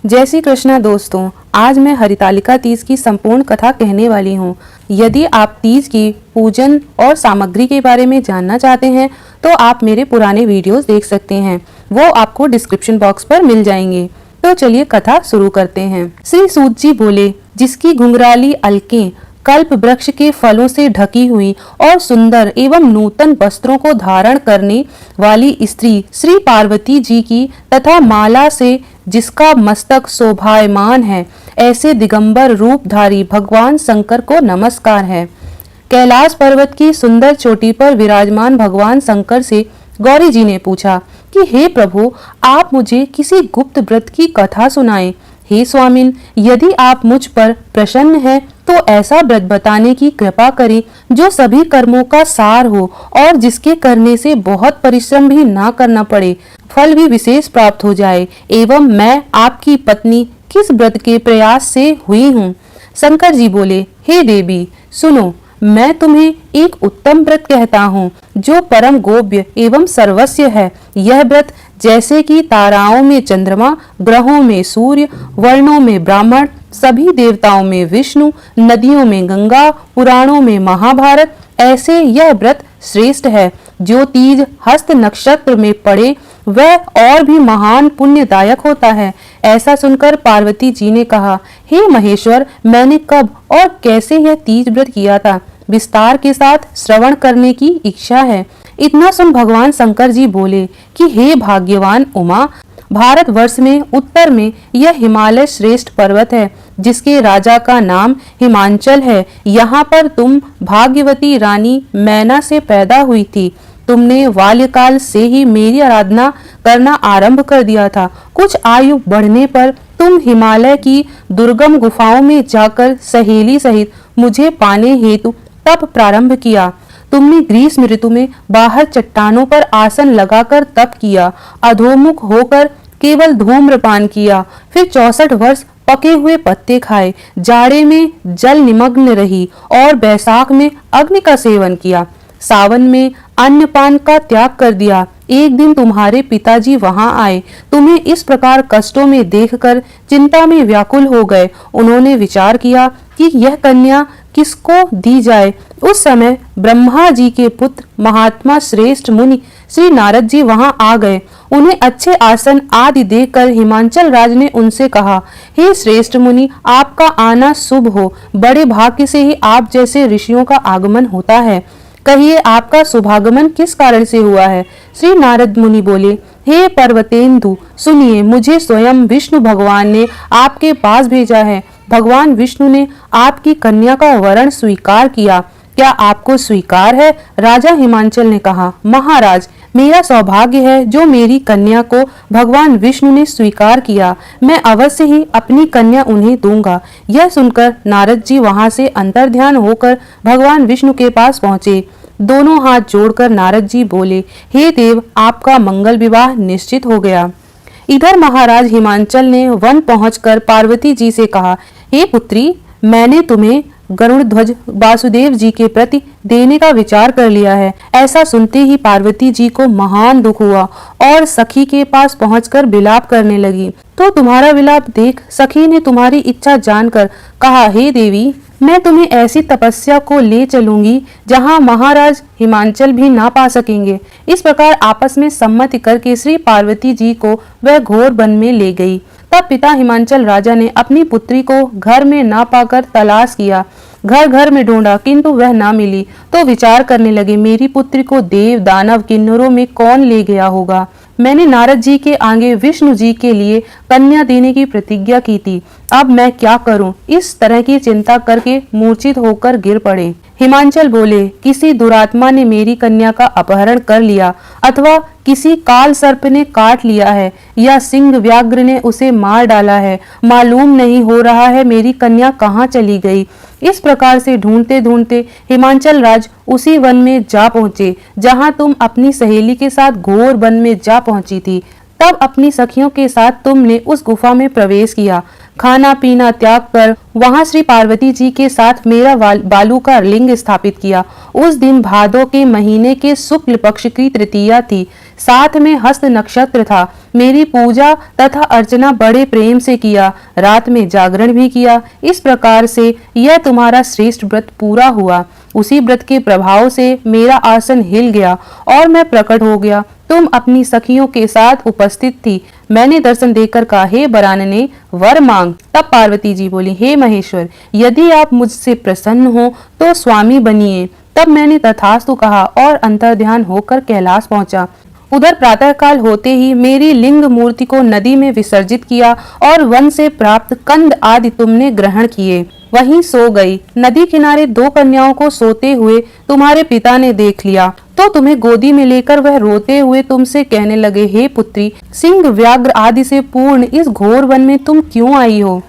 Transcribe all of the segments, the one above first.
जय श्री कृष्णा दोस्तों, आज मैं हरितालिका तीज की संपूर्ण कथा कहने वाली हूँ। यदि आप तीज की पूजन और सामग्री के बारे में जानना चाहते हैं तो आप मेरे पुराने वीडियोस देख सकते हैं, वो आपको डिस्क्रिप्शन बॉक्स पर मिल जाएंगे। तो चलिए कथा शुरू करते हैं। श्री सूत जी बोले, जिसकी घुंघराली अलकें कल्प वृक्ष के फलों से ढकी हुई और सुंदर एवं नूतन वस्त्रों को धारण करने वाली स्त्री श्री पार्वती जी की तथा माला से जिसका मस्तक शोभायमान है, ऐसे दिगंबर रूपधारी भगवान शंकर को नमस्कार है। कैलाश पर्वत की सुंदर चोटी पर विराजमान भगवान शंकर से गौरी जी ने पूछा कि हे प्रभु, आप मुझे किसी गुप्त व्रत की कथा सुनाएं। हे स्वामिन, यदि आप मुझ पर प्रसन्न हैं तो ऐसा व्रत बताने की कृपा करें जो सभी कर्मों का सार हो और जिसके करने से बहुत परिश्रम भी ना करना पड़े, फल भी विशेष प्राप्त हो जाए। एवं मैं आपकी पत्नी किस व्रत के प्रयास से हुई हूँ। शंकर जी बोले, हे देवी सुनो, मैं तुम्हें एक उत्तम व्रत कहता हूँ जो परम गोप्य एवं सर्वस्व है। यह व्रत जैसे कि ताराओं में चंद्रमा, ग्रहों में सूर्य, वर्णों में ब्राह्मण, सभी देवताओं में विष्णु, नदियों में गंगा, पुराणों में महाभारत, ऐसे यह व्रत श्रेष्ठ है। जो तीज हस्त नक्षत्र में पड़े वह और भी महान पुण्यदायक होता है। ऐसा सुनकर पार्वती जी ने कहा, हे महेश्वर, मैंने कब और कैसे यह तीज व्रत किया था, विस्तार के साथ श्रवण करने की इच्छा है। इतना सुन भगवान शंकर जी बोले कि हे भाग्यवान उमा, भारत वर्ष में उत्तर में यह हिमालय श्रेष्ठ पर्वत है, जिसके राजा का नाम हिमांचल है। यहाँ पर तुम भाग्यवती रानी मैना से पैदा हुई थी। तुमने बाल्यकाल से ही मेरी आराधना करना आरंभ कर दिया था। कुछ आयु बढ़ने पर तुम हिमालय की दुर्गम गुफाओं में जाकर सहेली सहित मुझे पाने हेतु तप प्रारंभ किया। तुमने ग्रीष्म ऋतु में बाहर चट्टानों पर आसन लगाकर तप किया, अधोमुख होकर केवल धूम्रपान किया, फिर 64 वर्ष पके हुए पत्ते खाए, जाड़े में जल निमग्न रही और बैसाख में अग्नि का सेवन किया। सावन में अन्नपान का त्याग कर दिया। एक दिन तुम्हारे पिताजी वहां आए। तुम्हें इस प्रकार कष्टों में देखकर चिंता में व्याकुल हो गए। उन्होंने विचार किया कि यह कन्या किसको दी जाए। उस समय ब्रह्मा जी के पुत्र महात्मा श्रेष्ठ मुनि श्री नारद जी वहां आ गए। उन्हें अच्छे आसन आदि देकर हिमांचल राज ने उनसे कहा, हे श्रेष्ठ मुनि, आपका आना शुभ हो। बड़े भाग्य से ही आप जैसे ऋषियों का आगमन होता है। कहिए, आपका शुभागमन किस कारण से हुआ है। श्री नारद मुनि बोले, हे पर्वतेंदु, सुनिए, मुझे स्वयं विष्णु भगवान ने आपके पास भेजा है। भगवान विष्णु ने आपकी कन्या का वरण स्वीकार किया। क्या आपको स्वीकार है। राजा हिमांचल ने कहा, महाराज, मेरा सौभाग्य है जो मेरी कन्या को भगवान विष्णु ने स्वीकार किया। मैं अवश्य ही अपनी कन्या उन्हें दूंगा। यह सुनकर नारद जी वहां से अंतर्ध्यान होकर भगवान विष्णु के पास पहुंचे। दोनों हाथ जोड़कर नारद जी बोले, हे देव, आपका मंगल विवाह निश्चित हो गया। इधर महाराज हिमांचल ने वन पहुंचकर पार्वती जी से कहा, हे पुत्री, मैंने तुम्हें गरुड़ ध्वज वासुदेव जी के प्रति देने का विचार कर लिया है। ऐसा सुनते ही पार्वती जी को महान दुख हुआ और सखी के पास पहुंचकर विलाप करने लगी। तो तुम्हारा विलाप देख सखी ने तुम्हारी इच्छा जानकर कहा, हे देवी, मैं तुम्हें ऐसी तपस्या को ले चलूंगी जहां महाराज हिमांचल भी ना पा सकेंगे। इस प्रकार आपस में सम्मति करके श्री पार्वती जी को वह घोर वन में ले गई। तब पिता हिमांचल राजा ने अपनी पुत्री को घर में ना पाकर तलाश किया। घर घर में ढूंढा किंतु वह ना मिली। तो विचार करने लगे, मेरी पुत्री को देव दानव किन्नरों में कौन ले गया होगा। मैंने नारद जी के आगे विष्णु जी के लिए कन्या देने की प्रतिज्ञा की थी। अब मैं क्या करूं। इस तरह की चिंता करके मूर्छित होकर गिर पड़े। हिमांचल बोले, किसी दुरात्मा ने मेरी कन्या का अपहरण कर लिया, अथवा किसी काल सर्प ने काट लिया है, या सिंह व्याघ्र ने उसे मार डाला है। मालूम नहीं हो रहा है मेरी कन्या कहाँ चली गई। इस प्रकार से ढूंढते ढूंढते हिमांचल राज उसी वन में जा पहुंचे जहां तुम अपनी सहेली के साथ घोर वन में जा पहुंची थी। तब अपनी सखियों के साथ तुमने उस गुफा में प्रवेश किया। खाना पीना त्याग कर वहां श्री पार्वती जी के साथ मेरा बालू का लिंग स्थापित किया। उस दिन भादों के महीने के शुक्ल पक्ष की तृतीया थी। साथ में हस्त नक्षत्र था। मेरी पूजा तथा अर्चना बड़े प्रेम से किया, रात में जागरण भी किया। इस प्रकार से यह तुम्हारा श्रेष्ठ व्रत पूरा हुआ। उसी व्रत के प्रभाव से मेरा आसन हिल गया और मैं प्रकट हो गया। तुम अपनी सखियों के साथ उपस्थित थी। मैंने दर्शन देकर कहा, हे बरानने, वर मांग। तब पार्वती जी बोली, हे महेश्वर, यदि आप मुझसे प्रसन्न हो तो स्वामी बनिए। तब मैंने तथास्तु कहा और अंतर्ध्यान होकर कैलाश पहुंचा। उधर प्रातःकाल होते ही मेरी लिंग मूर्ति को नदी में विसर्जित किया और वन से प्राप्त कंद आदि तुमने ग्रहण किए। वहीं सो गई। नदी किनारे 2 कन्याओं को सोते हुए तुम्हारे पिता ने देख लिया तो तुम्हें गोदी में लेकर वह रोते हुए तुमसे कहने लगे, हे पुत्री, सिंह व्याघ्र आदि से पूर्ण इस घोर वन में तुम क्यों आई हो?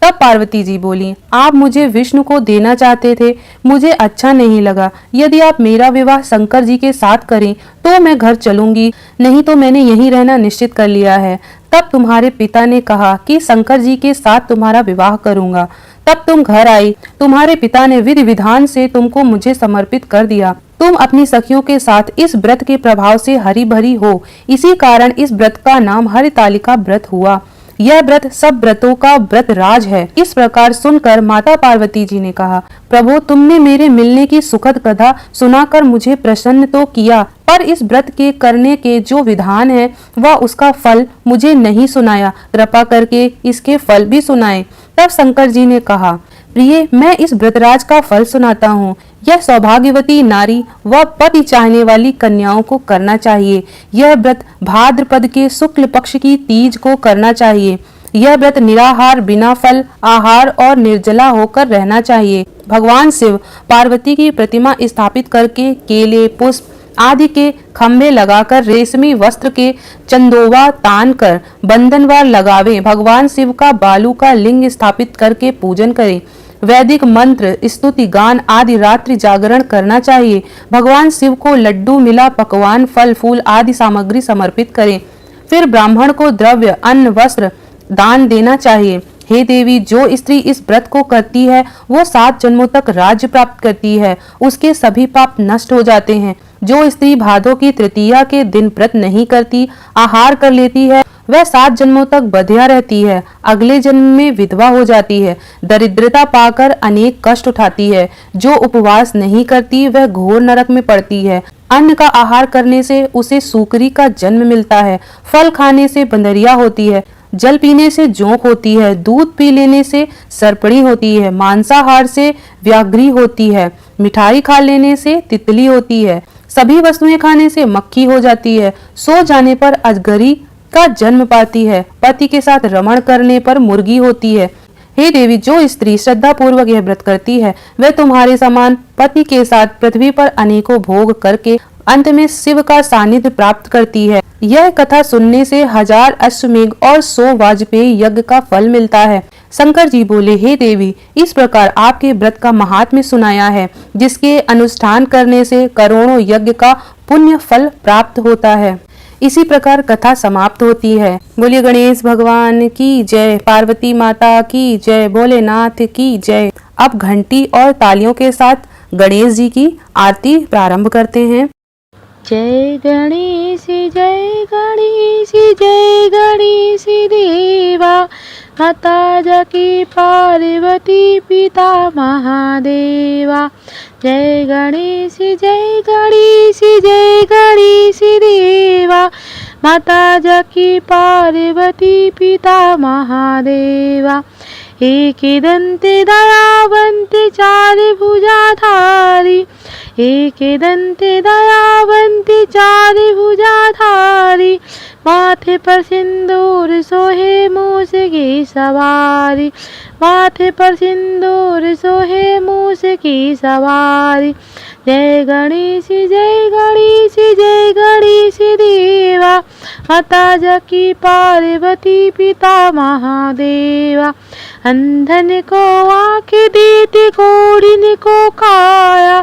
तब पार्वती जी बोली, आप मुझे विष्णु को देना चाहते थे, मुझे अच्छा नहीं लगा। यदि आप मेरा विवाह शंकर जी के साथ करें तो मैं घर चलूंगी, नहीं तो मैंने यहीं रहना निश्चित कर लिया है। तब तुम्हारे पिता ने कहा कि शंकर जी के साथ तुम्हारा विवाह करूंगा। तब तुम घर आई। तुम्हारे पिता ने विधि विधान से तुमको मुझे समर्पित कर दिया। तुम अपनी सखियों के साथ इस व्रत के प्रभाव से हरी भरी हो, इसी कारण इस व्रत का नाम हरितालिका व्रत हुआ। यह व्रत सब व्रतों का व्रत राज है। इस प्रकार सुनकर माता पार्वती जी ने कहा, प्रभु, तुमने मेरे मिलने की सुखद कथा सुनाकर मुझे प्रसन्न तो किया, पर इस व्रत के करने के जो विधान है वह उसका फल मुझे नहीं सुनाया। कृपा करके इसके फल भी सुनाए। तब शंकर जी ने कहा, प्रिय, मैं इस व्रतराज का फल सुनाता हूँ। यह सौभाग्यवती नारी व पति चाहने वाली कन्याओं को करना चाहिए। यह व्रत भाद्रपद के शुक्ल पक्ष की तीज को करना चाहिए। यह व्रत निराहार, बिना फल आहार और निर्जला होकर रहना चाहिए। भगवान शिव पार्वती की प्रतिमा स्थापित करके केले, पुष्प आदि के खम्भे लगाकर रेशमी वस्त्र के चंदोवा तान कर बंधनवार लगावे। भगवान शिव का बालू का लिंग स्थापित करके पूजन करें। वैदिक मंत्र, स्तुति, गान आदि रात्रि जागरण करना चाहिए। भगवान शिव को लड्डू, मिला पकवान, फल फूल आदि सामग्री समर्पित करें। फिर ब्राह्मण को द्रव्य, अन्न, वस्त्र दान देना चाहिए। हे देवी, जो स्त्री इस व्रत को करती है वो 7 जन्मों तक राज्य प्राप्त करती है। उसके सभी पाप नष्ट हो जाते हैं। जो स्त्री भादों की तृतीया के दिन व्रत नहीं करती, आहार कर लेती है, वह 7 जन्मों तक बधिया रहती है। अगले जन्म में विधवा हो जाती है। दरिद्रता पाकर अनेक कष्ट उठाती है। जो उपवास नहीं करती वह घोर नरक में पड़ती है। अन्न का आहार करने से उसे सूकरी का जन्म मिलता है। फल खाने से बंदरिया होती है। जल पीने से जोंक होती है। दूध पी लेने से सरपड़ी होती है। मांसाहार से व्याघ्री होती है। मिठाई खा लेने से तितली होती है। सभी वस्तुएं खाने से मक्खी हो जाती है। सो जाने पर अजगरी का जन्म पाती है। पति के साथ रमण करने पर मुर्गी होती है। हे देवी, जो स्त्री श्रद्धा पूर्वक यह व्रत करती है वह तुम्हारे समान पति के साथ पृथ्वी पर अनेकों भोग करके अंत में शिव का सानिध्य प्राप्त करती है। यह कथा सुनने से 1000 अश्वमेघ और 100 वाजपेयी यज्ञ का फल मिलता है। शंकर जी बोले, हे देवी, इस प्रकार आपके व्रत का महात्म्य सुनाया है, जिसके अनुष्ठान करने से करोड़ों यज्ञ का पुण्य फल प्राप्त होता है। इसी प्रकार कथा समाप्त होती है। बोलिए गणेश भगवान की जय, पार्वती माता की जय, भोलेनाथ की जय। अब घंटी और तालियों के साथ गणेश जी की आरती प्रारंभ करते हैं। जय गणेश, जय गणेश, जय गणेश देवा, माता जकी पार्वती, पिता महादेवा। जय गणेश, जय गणेश, जय गणेश देवा, माता जकी पार्वती, पिता महादेवा। एक दंते दयावंते, 4 भुजाधारी, एक दंते दयावंते, 4 भुजाधारी, माथे पर सिंदूर सोहे मूस की सवारी, माथे पर सिंदूर सोहे मूस की सवारी। जय गणेश, जय गणेश, जय गणेश देवा, माता जकी पार्वती, पिता महादेवा। अंधन को आँख देती, कोढ़िन को काया,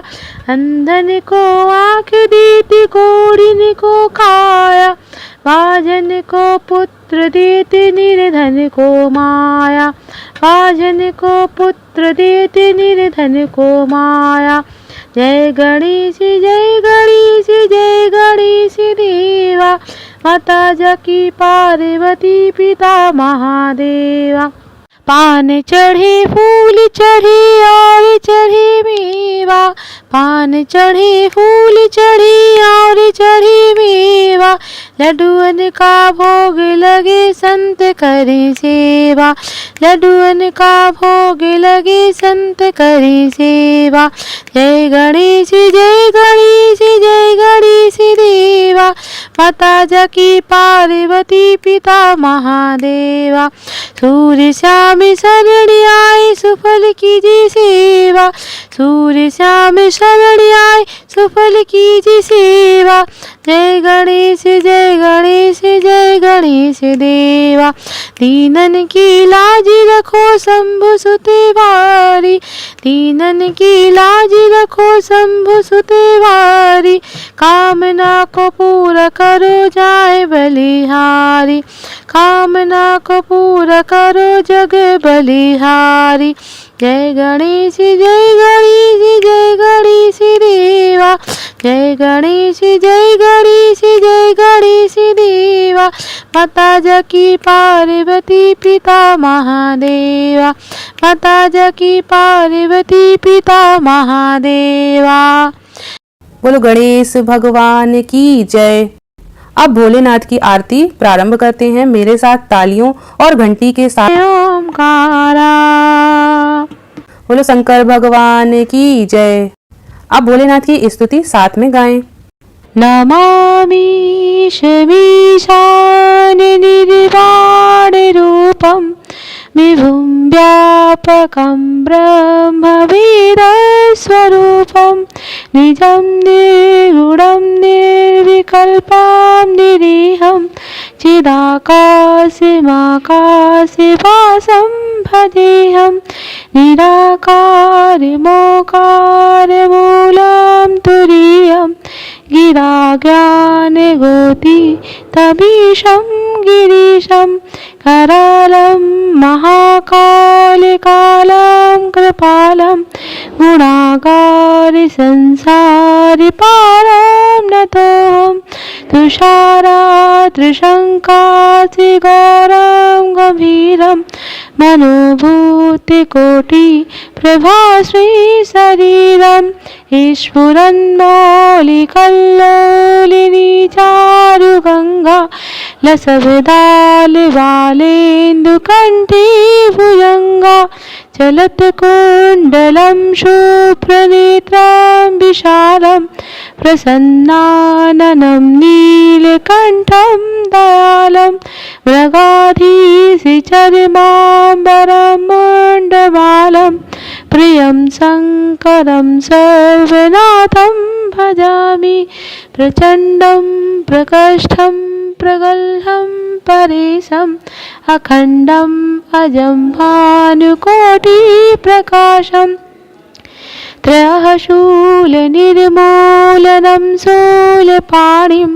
अंधन को आँख देती, कोढ़िन को काया, बाजन को पुत्र देते, निर्धन को माया, बाजन को पुत्र देते, निर्धन को माया। जय गणेश जय गणेश देवा, माता जाकी पार्वती पिता महादेवा। पान चढ़े फूल चढ़े और चढ़े मेवा, पान चढ़े फूल चढ़े और चढ़े मेवा, लड्डुअन का भोग लगे संत करे सेवा, लड्डुअन का भोग लगे संत करे सेवा। जय गणेश देवा, माता जाकी पार्वती पिता महादेवा। सूर्य श्याम शरण आए सुफल कीजिए सेवा, सूर्य श्याम शरण आए सुफल कीजिए सेवा। जय गणेश देवा, दीनन की लाज रखो शंभु सुते वारी, दीनन की लाज रखो शंभु सुते वारी, कामना को पूरा करो जाए बलिहारी, कामना को पूरा करो जग बलिहारी। जय गणेश देवा, जय गणेश देवा, माता जाकी पार्वती पिता महादेवा, माता जाकी पार्वती पिता महादेवा। बोलो गणेश भगवान की जय। अब भोलेनाथ की आरती प्रारंभ करते हैं मेरे साथ तालियों और घंटी के साथ। ओमकारा। बोलो शंकर भगवान की जय। अब भोलेनाथ की स्तुति साथ में गाएं। नमामि शमीशान निर्वाण रूपम विभुं व्यापकं ब्रह्मवेदस्वरूपं निजं निर्गुणं निर्विकल्पं निरीहं चिदाकाशमाकाशवासं भजेऽहं निराकारमोकारमूलं तुरीयं गिराज्ञानगोति तमीशं गिरीशं करालं महाकालकालं कृपालं गुणागारि संसारि पारं नतोऽहं तुषारात्रिशङ्कासि गौरं गभीरं मनोभूतिकोटि प्रभाश्री शरीरं स्फुरन्मौलिकल्लोलिनी चारुगङ्गा लसविदालबालेन्दुकण्ठी भुजङ्गा चलत्कुण्डलं शुभ्रनेत्रं विशालं प्रसन्नाननं नीलकण्ठं दयालं मृगाधीशचर्माम्बरं मण्डमालं प्रियं शङ्करं सर्वनाथं भजामि प्रचण्डं प्रकष्ठं प्रगल्भं परेशम् अखण्डम् अजं भानुकोटिप्रकाशम् त्रयः शूलनिर्मूलनं शूलपाणिं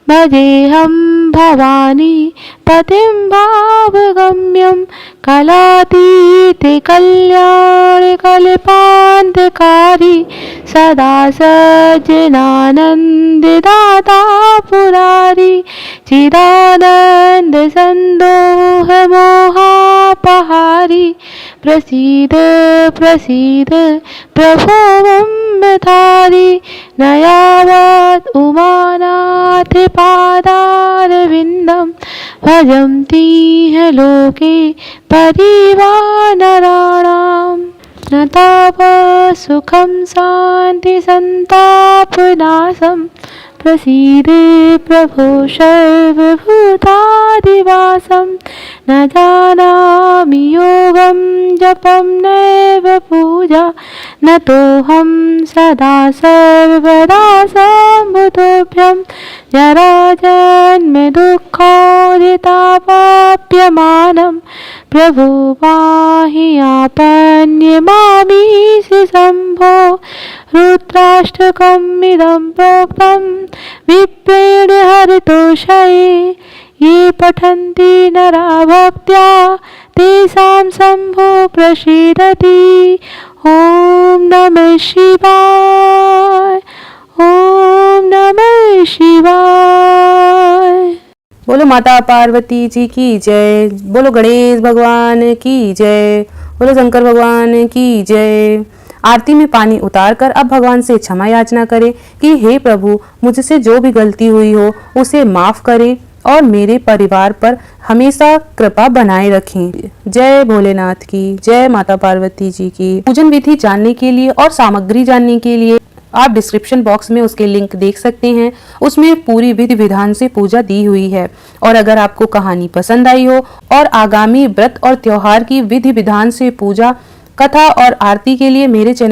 भजेऽहं भवानी पतिं भावगम्यं कलातीते कल्याणकल्पान्तकारी सदा सज्जनानन्ददाता पुरारी चिदानन्दसन्दोहमोहापहारी प्रसीद प्रसीद प्रभो मम्मधारी न यावत् उमानाथ पादारविन्दं भजन्तीह लोके परिवानराणां न तापसुखं शान्ति सन्तापनाशं प्रसीद प्रभो सर्वभूतादिवासं न जानामि योगं जपं नैव पूजा न तोऽहं सदा सर्वदा सम्बुद्धोऽभ्यं जराजन्म दुःखोदितापाप्यमानं प्रभो पाहि आपन्यमामीश शम्भो रुद्राष्टकमिदं प्रोक्तं विप्रेण हरितोषये ये पठन्ति नरा भक्त्या तेषां शम्भो प्रसीदति ओम नमः शिवाय, ओम नमः शिवाय। बोलो माता पार्वती जी की जय, बोलो गणेश भगवान की जय, बोलो शंकर भगवान की जय। आरती में पानी उतारकर अब भगवान से क्षमा याचना करें कि हे प्रभु, मुझसे जो भी गलती हुई हो उसे माफ करें और मेरे परिवार पर हमेशा कृपा बनाए रखें। जय भोलेनाथ की, जय माता पार्वती जी की। पूजन विधि जानने के लिए और सामग्री जानने के लिए आप डिस्क्रिप्शन बॉक्स में उसके लिंक देख सकते हैं। उसमें पूरी विधि विधान से पूजा दी हुई है। और अगर आपको कहानी पसंद आई हो और आगामी व्रत और त्योहार की विधि विधान से पूजा, कथा और आरती के लिए मेरे चैनल